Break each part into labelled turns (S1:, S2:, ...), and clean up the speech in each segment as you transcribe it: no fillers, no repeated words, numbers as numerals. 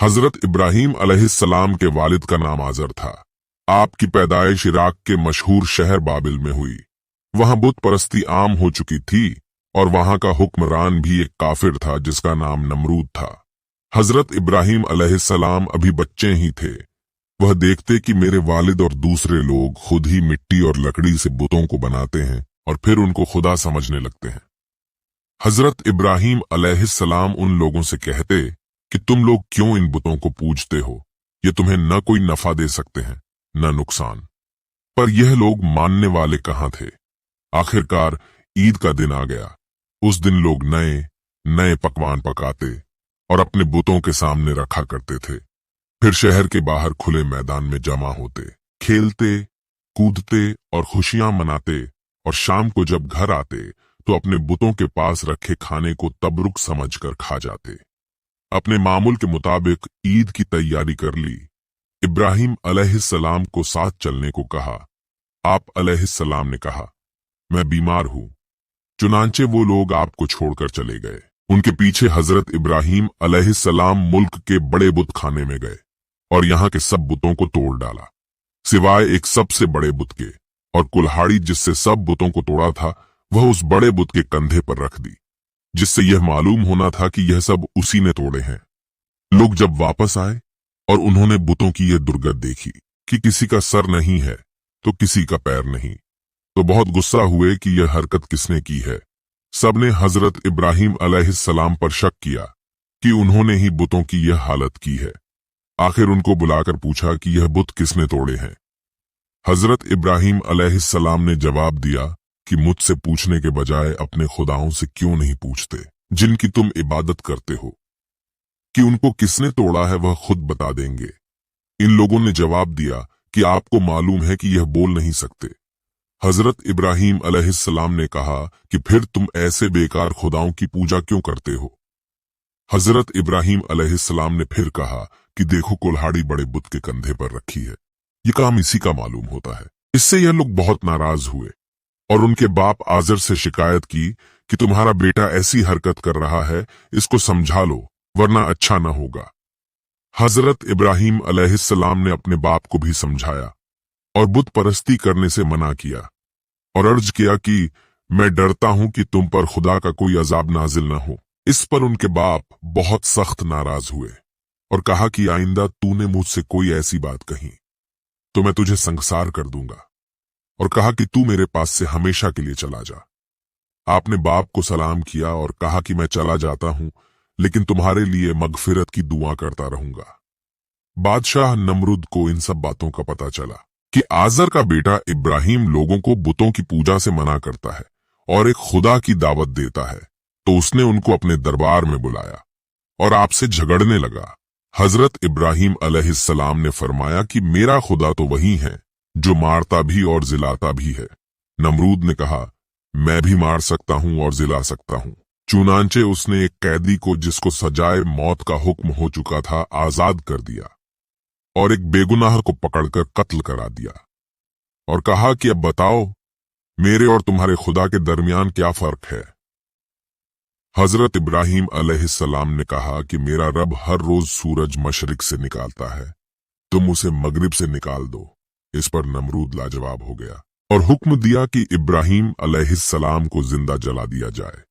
S1: हजरत इब्राहीम अलैहिस्सलाम के वालिद का नाम आजर था। आपकी पैदाइश इराक के मशहूर शहर बाबिल में हुई। वहां बुत परस्ती आम हो चुकी थी और वहां का हुक्मरान भी एक काफिर था जिसका नाम नमरूद था। हजरत इब्राहीम अलैहिस्सलाम अभी बच्चे ही थे। वह देखते कि मेरे वालिद और दूसरे लोग खुद ही मिट्टी और लकड़ी से बुतों को बनाते हैं और फिर उनको खुदा समझने लगते हैं। हजरत इब्राहीम अलैहिस्सलाम उन लोगों से कहते कि तुम लोग क्यों इन बुतों को पूजते हो, ये तुम्हें न कोई नफा दे सकते हैं न नुकसान। पर यह लोग मानने वाले कहाँ थे। आखिरकार ईद का दिन आ गया। उस दिन लोग नए नए पकवान पकाते और अपने बुतों के सामने रखा करते थे। फिर शहर के बाहर खुले मैदान में जमा होते, खेलते कूदते और खुशियां मनाते, और शाम को जब घर आते तो अपने बुतों के पास रखे खाने को तबरुक समझकर खा जाते। अपने मामूल के मुताबिक ईद की तैयारी कर ली। इब्राहीम अलैहिस्सलाम को साथ चलने को कहा। आप अलैहिस्सलाम ने कहा, मैं बीमार हूं। चुनांचे वो लोग आपको छोड़कर चले गए। उनके पीछे हजरत इब्राहीम अलैहिस्सलाम मुल्क के बड़े बुत खाने में गए और यहाँ के सब बुतों को तोड़ डाला, सिवाय एक सबसे बड़े बुत के, और कुल्हाड़ी जिससे सब बुतों को तोड़ा था वह उस बड़े बुत के कंधे पर रख दी, जिससे यह मालूम होना था कि यह सब उसी ने तोड़े हैं। लोग जब वापस आए और उन्होंने बुतों की यह दुर्गत देखी कि किसी का सर नहीं है तो किसी का पैर नहीं, तो बहुत गुस्सा हुए कि यह हरकत किसने की है। सबने हजरत इब्राहीम अलैहिस्सलाम पर शक किया कि उन्होंने ही बुतों की यह हालत की है। आखिर उनको बुलाकर पूछा कि यह बुत किसने तोड़े हैं। हजरत इब्राहीम अलैहिस्सलाम ने जवाब दिया कि मुझसे पूछने के बजाय अपने खुदाओं से क्यों नहीं पूछते जिनकी तुम इबादत करते हो, कि उनको किसने तोड़ा है वह खुद बता देंगे। इन लोगों ने जवाब दिया कि आपको मालूम है कि यह बोल नहीं सकते। हजरत इब्राहीम अलैहिस्सलाम ने कहा कि फिर तुम ऐसे बेकार खुदाओं की पूजा क्यों करते हो। हजरत इब्राहीम अलैहिस्सलाम ने फिर कहा कि देखो कुल्हाड़ी बड़े बुत के कंधे पर रखी है, ये काम इसी का मालूम होता है। इससे यह लोग बहुत नाराज हुए और उनके बाप आजर से शिकायत की कि तुम्हारा बेटा ऐसी हरकत कर रहा है, इसको समझा लो वरना अच्छा न होगा। हजरत इब्राहीम अलैहिस्सलाम ने अपने बाप को भी समझाया और बुत परस्ती करने से मना किया और अर्ज किया कि मैं डरता हूं कि तुम पर खुदा का कोई अजाब नाजिल न हो। इस पर उनके बाप बहुत सख्त नाराज हुए और कहा कि आइंदा तूने मुझसे कोई ऐसी बात कही तो मैं तुझे संगसार कर दूंगा, और कहा कि तू मेरे पास से हमेशा के लिए चला जा। आपने बाप को सलाम किया और कहा कि मैं चला जाता हूं, लेकिन तुम्हारे लिए मगफिरत की दुआ करता रहूंगा। बादशाह नमरूद को इन सब बातों का पता चला कि आजर का बेटा इब्राहीम लोगों को बुतों की पूजा से मना करता है और एक खुदा की दावत देता है, तो उसने उनको अपने दरबार में बुलाया और आपसे झगड़ने लगा। हजरत इब्राहीम अलैहिस्सलाम ने फरमाया कि मेरा खुदा तो वही है जो मारता भी और जिलाता भी है। नमरूद ने कहा, मैं भी मार सकता हूं और जिला सकता हूं। चुनांचे उसने एक कैदी को जिसको सजाए मौत का हुक्म हो चुका था आजाद कर दिया और एक बेगुनाह को पकड़कर कत्ल करा दिया और कहा कि अब बताओ मेरे और तुम्हारे खुदा के दरमियान क्या फर्क है। हजरत इब्राहीम अलैहिस्सलाम ने कहा कि मेरा रब हर रोज सूरज मशरिक से निकालता है, तुम उसे मगरिब से निकाल दो। इस पर नमरूद लाजवाब हो गया और हुक्म दिया कि इब्राहीम अलैहिस्सलाम को जिंदा जला दिया जाए।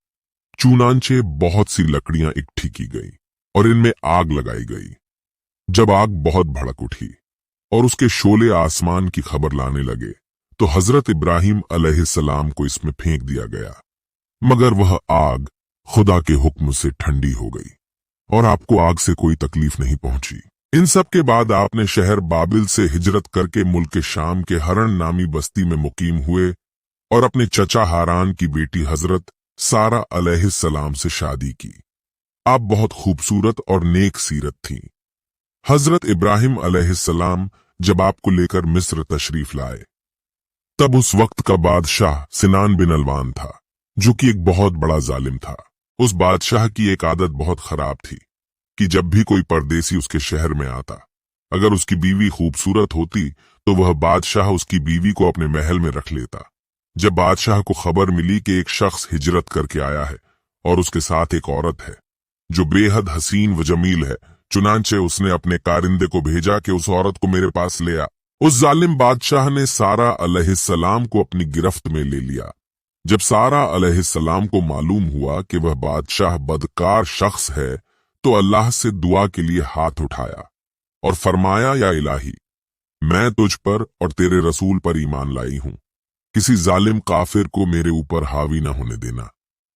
S1: चुनांचे बहुत सी लकड़ियां इकट्ठी की गई और इनमें आग लगाई गई। जब आग बहुत भड़क उठी और उसके शोले आसमान की खबर लाने लगे तो हजरत इब्राहीम अलैहिस्सलाम को इसमें फेंक दिया गया, मगर वह आग खुदा के हुक्म से ठंडी हो गई और आपको आग से कोई तकलीफ नहीं पहुंची। इन सब के बाद आपने शहर बाबिल से हिजरत करके मुल्क शाम के हरण नामी बस्ती में मुकीम हुए और अपने चचा हारान की बेटी हजरत सारा अलैहिस्सलाम से शादी की। आप बहुत खूबसूरत और नेक सीरत थीं। हजरत इब्राहीम अलैहिस्सलाम जब आपको लेकर मिस्र तशरीफ लाए तब उस वक्त का बादशाह सिनान बिन अलवान था, जो कि एक बहुत बड़ा जालिम था। उस बादशाह की एक आदत बहुत खराब थी कि जब भी कोई परदेसी उसके शहर में आता, अगर उसकी बीवी खूबसूरत होती तो वह बादशाह उसकी बीवी को अपने महल में रख लेता। जब बादशाह को खबर मिली कि एक शख्स हिजरत करके आया है और उसके साथ एक औरत है जो बेहद हसीन व जमील है, चुनांचे उसने अपने कारिंदे को भेजा कि उस औरत को मेरे पास ले आ। उस जालिम बादशाह ने सारा अलैहिस्सलाम को अपनी गिरफ्त में ले लिया। जब सारा अलैहिस्सलाम को मालूम हुआ कि वह बादशाह बदकार शख्स है, तो अल्लाह से दुआ के लिए हाथ उठाया और फरमाया, या इलाही, मैं तुझ पर और तेरे रसूल पर ईमान लाई हूं। किसी जालिम काफिर को मेरे ऊपर हावी न होने देना।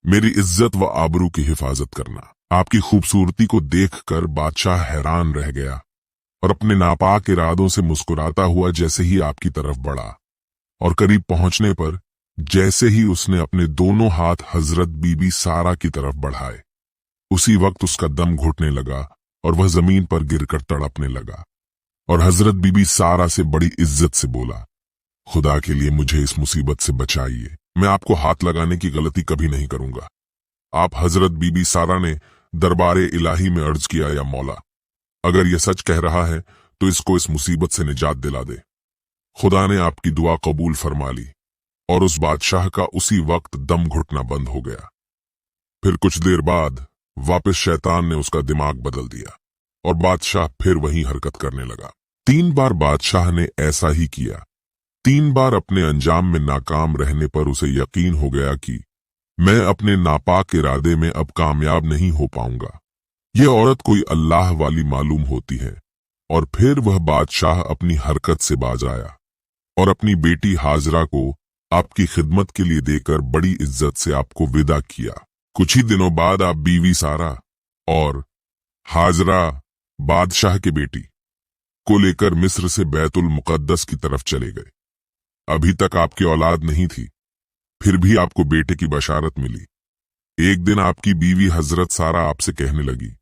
S1: मेरी इज्जत व आबरू की हिफाजत करना। आपकी खूबसूरती को देखकर बादशाह हैरान रह गया और अपने नापाक इरादों से मुस्कुराता हुआ जैसे ही आपकी तरफ बढ़ा और करीब पहुंचने पर जैसे ही उसने अपने दोनों हाथ हजरत बीबी सारा की तरफ बढ़ाए, उसी वक्त उसका दम घुटने लगा और वह जमीन पर गिरकर तड़पने लगा। और हजरत बीबी सारा से बड़ी इज्जत से बोला, खुदा के लिए मुझे इस मुसीबत से बचाइए, मैं आपको हाथ लगाने की गलती कभी नहीं करूंगा। आप हजरत बीबी सारा ने दरबारे इलाही में अर्ज किया, या मौला, अगर यह सच कह रहा है तो इसको इस मुसीबत से निजात दिला दे। खुदा ने आपकी दुआ कबूल फरमा ली और उस बादशाह का उसी वक्त दम घुटना बंद हो गया। फिर कुछ देर बाद वापस शैतान ने उसका दिमाग बदल दिया और बादशाह फिर वही हरकत करने लगा। 3 बार बादशाह ने ऐसा ही किया। 3 बार अपने अंजाम में नाकाम रहने पर उसे यकीन हो गया कि मैं अपने नापाक इरादे में अब कामयाब नहीं हो पाऊंगा। यह औरत कोई अल्लाह वाली मालूम होती है। और फिर वह बादशाह अपनी हरकत से बाज आया और अपनी बेटी हाजरा को आपकी खिदमत के लिए देकर बड़ी इज्जत से आपको विदा किया। कुछ ही दिनों बाद आप बीवी सारा और हाजरा बादशाह की बेटी को लेकर मिस्र से बैतुल मुकद्दस की तरफ चले गए। अभी तक आपकी औलाद नहीं थी, फिर भी आपको बेटे की बशारत मिली। एक दिन आपकी बीवी हजरत सारा आपसे कहने लगी,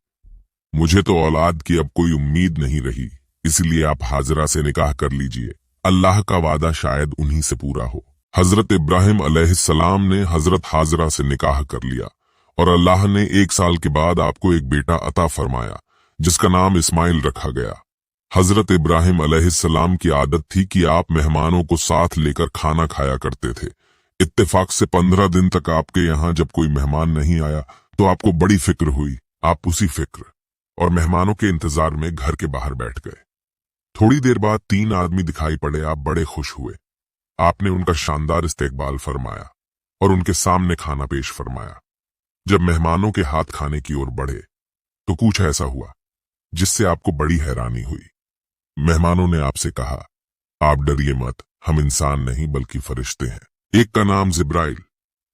S1: मुझे तो औलाद की अब कोई उम्मीद नहीं रही, इसलिए आप हाजरा से निकाह कर लीजिए, अल्लाह का वादा शायद उन्हीं से पूरा हो। हजरत इब्राहिम अलैहिस्सलाम ने हजरत हाजरा से निकाह कर लिया और अल्लाह ने 1 साल के बाद आपको एक बेटा अता फरमाया जिसका नाम इस्माइल रखा गया। हजरत इब्राहिम अलैहिस्सलाम की आदत थी कि आप मेहमानों को साथ लेकर खाना खाया करते थे। इत्तेफाक से 15 दिन तक आपके यहाँ जब कोई मेहमान नहीं आया तो आपको बड़ी फिक्र हुई। आप उसी फिक्र और मेहमानों के इंतजार में घर के बाहर बैठ गए। थोड़ी देर बाद 3 आदमी दिखाई पड़े। आप बड़े खुश हुए। आपने उनका शानदार इस्तेकबाल फरमाया और उनके सामने खाना पेश फरमाया। जब मेहमानों के हाथ खाने की ओर बढ़े तो कुछ ऐसा हुआ जिससे आपको बड़ी हैरानी हुई। मेहमानों ने आपसे कहा, आप डरिए मत, हम इंसान नहीं बल्कि फरिश्ते हैं। एक का नाम जिब्राइल,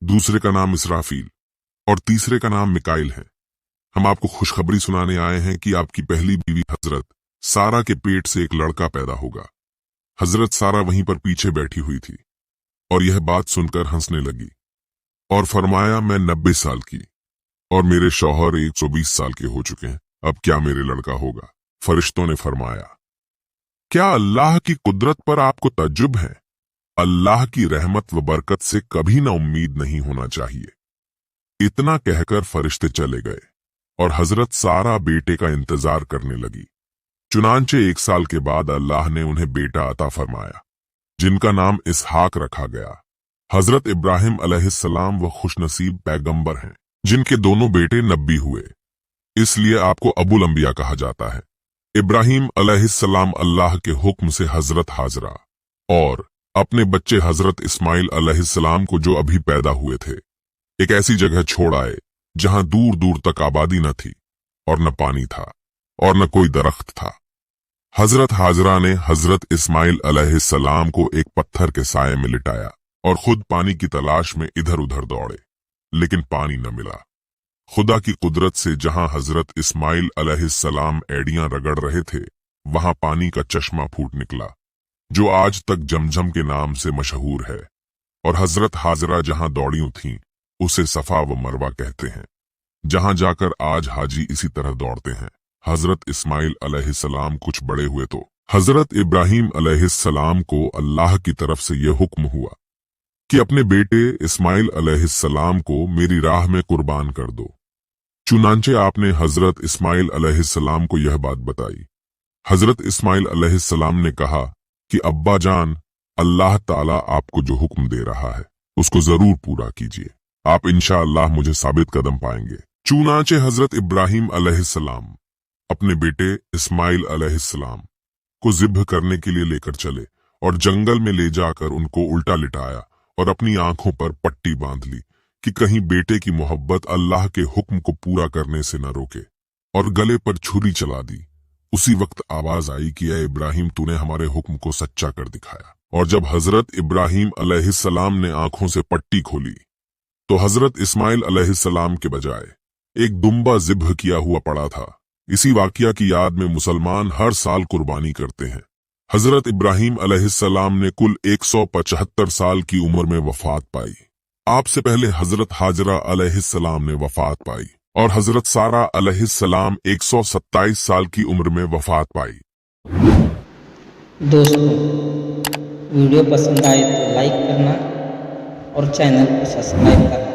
S1: दूसरे का नाम इसराफील और तीसरे का नाम मिकाइल है। हम आपको खुशखबरी सुनाने आए हैं कि आपकी पहली बीवी हजरत सारा के पेट से एक लड़का पैदा होगा। हजरत सारा वहीं पर पीछे बैठी हुई थी और यह बात सुनकर हंसने लगी और फरमाया, मैं 90 साल की और मेरे शौहर 120 साल के हो चुके हैं, अब क्या मेरे लड़का होगा। फरिश्तों ने फरमाया, क्या अल्लाह की कुदरत पर आपको तज्जुब है? अल्लाह की रहमत व बरकत से कभी न उम्मीद नहीं होना चाहिए। इतना कहकर फरिश्ते चले गए और हजरत सारा बेटे का इंतजार करने लगी। चुनांचे 1 साल के बाद अल्लाह ने उन्हें बेटा अता फरमाया जिनका नाम इसहाक रखा गया। हजरत इब्राहिम अलैहिस्सलाम व खुशनसीब पैगंबर हैं जिनके दोनों बेटे नबी हुए, इसलिए आपको अबुल अंबिया कहा जाता है। इब्राहिम अलैहिस्सलाम अल्लाह के हुक्म से हजरत हाजरा और अपने बच्चे हजरत इस्माइल अलैहिस्सलाम को जो अभी पैदा हुए थे एक ऐसी जगह छोड़ आए जहां दूर दूर तक आबादी न थी और न पानी था और न कोई दरख्त था। हजरत हाजरा ने हजरत इस्माइल अलैहिस्सलाम को एक पत्थर के साये में लिटाया और खुद पानी की तलाश में इधर उधर दौड़े, लेकिन पानी न मिला। खुदा की कुदरत से जहां हजरत इस्माइल अलैहिस्सलाम एड़ियां रगड़ रहे थे वहां पानी का चश्मा फूट निकला जो आज तक जमजम के नाम से मशहूर है। और हजरत हाजरा जहां दौड़ीं थीं उसे सफा व मरवा कहते हैं, जहां जाकर आज हाजी इसी तरह दौड़ते हैं। हजरत इस्माइल अलैहिस्सलाम कुछ बड़े हुए तो हजरत इब्राहिम अलैहिस्सलाम को अल्लाह की तरफ से यह हुक्म हुआ कि अपने बेटे इस्माइल अलैहिस्सलाम को मेरी राह में कुर्बान कर दो। चुनांचे आपने हजरत इस्माइल अलैहिस्सलाम को यह बात बताई। हजरत इस्माइल अलैहिस्सलाम ने कहा कि अब्बा जान, अल्लाह ताला आपको जो हुक्म दे रहा है उसको जरूर पूरा कीजिए, आप इंशाअल्लाह मुझे साबित कदम पाएंगे। चुनांचे हजरत इब्राहिम अलैहिस्सलाम अपने बेटे इस्माइल अलैहिस्सलाम को ज़िब्ह करने के लिए लेकर चले और जंगल में ले जाकर उनको उल्टा लिटाया और अपनी आंखों पर पट्टी बांध ली कि कहीं बेटे की मोहब्बत अल्लाह के हुक्म को पूरा करने से न रोके, और गले पर छुरी चला दी। उसी वक्त आवाज आई कि ऐ इब्राहिम, तूने हमारे हुक्म को सच्चा कर दिखाया। और जब हजरत इब्राहिम अलैहिस्सलाम ने आंखों से पट्टी खोली तो हजरत इस्माइल अलैहिस्सलाम के बजाय एक दुम्बा ज़िब्ह किया हुआ पड़ा था। इसी वाकया की याद में मुसलमान हर साल कुर्बानी करते हैं। हजरत इब्राहिम अलैहिस्सलाम ने कुल 175 साल की उम्र में वफात पाई। आपसे पहले हजरत हाजरा अलैहिस्सलाम ने वफात पाई और हजरत सारा अलैहिस्सलाम 127 साल की उम्र में वफात पाई।
S2: दोस्तों, वीडियो पसंद आए तो लाइक करना और चैनल को सब्सक्राइब करना।